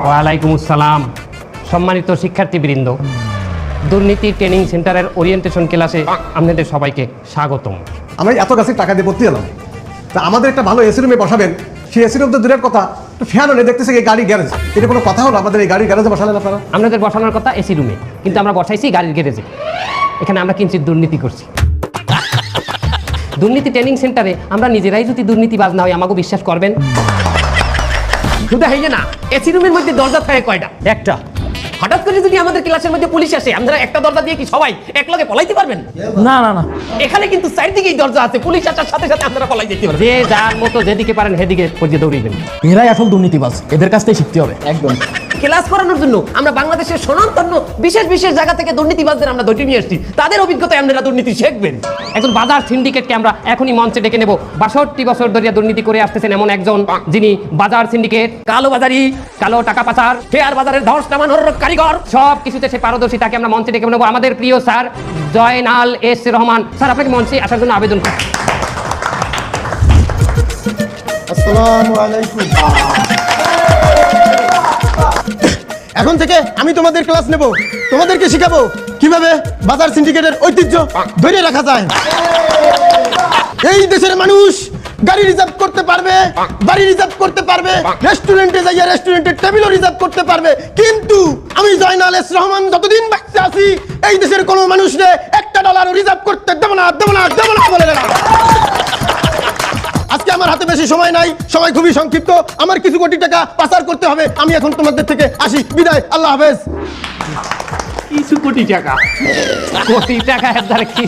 ওয়ালাইকুম আসসালাম। সম্মানিত শিক্ষার্থীবৃন্দ, দুর্নীতি ট্রেনিং সেন্টারের ওরিয়েন্টেশন ক্লাসে আপনাদের সবাইকে স্বাগতম। আমরা এত গাছে টাকা দিয়ে ভর্তি হলাম, তা আমাদের একটা ভালো এসি রুমে বসাবেন। সেই এসি রুম তো দূরের কথা, ফ্যানও নেই, দেখতেছে এই গাড়ি গ্যারেজ। এটা কোনো কথা হলো? আমাদের এই গাড়ির গ্যারেজে বসালেন আপনারা? আপনাদের বসানোর কথা এসি রুমে, কিন্তু আমরা বসাইছি গাড়ির গ্যারেজে। এখানে আমরা কিঞ্চিত দুর্নীতি করছি। দুর্নীতি ট্রেনিং সেন্টারে আমরা নিজেরাই যদি দুর্নীতিবাজ না হই, আমাকে বিশ্বাস করবেন? শুধু হইলে না, এসি রুমের মধ্যে দরজা থাকে কয়টা? একটা। হঠাৎ করে যদি আমাদের ক্লাসের মধ্যে পুলিশ আসে, আমরা একটা দরজা দিয়ে কি সবাই একলগে পলাইতে পারবেন? না না না, এখানে কিন্তু চারদিকেই দরজা আছে, পুলিশ আসার সাথে সাথে আমরা পলাই যেতে পারবেন। যে যার মতো যেদিকে পারেন সেদিকে পর্যন্ত দৌড়িবেন। এরাই আসল দুর্নীতিবাজ, এদের কাছ থেকে শিখতে হবে। একদম। ক্লাস করানোর জন্য আমরা বাংলাদেশের স্বনামধন্য বিশেষ বিশেষ জায়গা থেকে দুর্নীতিবাজদের আমরা ধরে নিয়ে আসছি। তাদের অভিজ্ঞতায় আপনারা দুর্নীতি শিখবেন। একজন বাজার সিন্ডিকেটকে আমরা এখনই মঞ্চে ডেকে নেব। 62 বছর ধরে দুর্নীতি করে আসতেছেন এমন একজন, যিনি বাজার সিন্ডিকেট, কালো বাজারি, কালো টাকা পাচার, শেয়ার বাজারের ধস নামানোর কারিগর, সব কিছুতে সে পারদর্শী। তাকে আমরা মঞ্চে ডেকে নেব। আমাদের প্রিয় sir Joynal S Rahman. Sir, আপনাকে মঞ্চে আসার জন্য আবেদন করি। আসসালামু আলাইকুম। এখন থেকে আমি তোমাদের ক্লাস নেব, তোমাদেরকে শিখাবো কিভাবে বাজার সিন্ডিকেটের ঐতিহ্য ধরে রাখা যায়। এই দেশের মানুষ গাড়ি রিজার্ভ করতে পারবে, বাড়ি রিজার্ভ করতে পারবে, রেস্টুরেন্টে যাইয়া রেস্টুরেন্টের টেবিলও রিজার্ভ করতে পারবে, কিন্তু আমি জয়নাল এস রহমান যতদিন বাঁচতে আছি, এই দেশের কোনো মানুষরে $1 রিজার্ভ করতে দেব না, দেব না, দেব না বলে না। আজকে আমার হাতে বেশি সময় নাই, সময় খুবই সংক্ষিপ্ত। আমার কিছু কোটি টাকা পাচার করতে হবে। আমি এখন তোমাদের থেকে আসি, বিদায়, আল্লাহ হাফেজ। কিছু কোটি টাকা? কোটি টাকা এর দ্বারা কি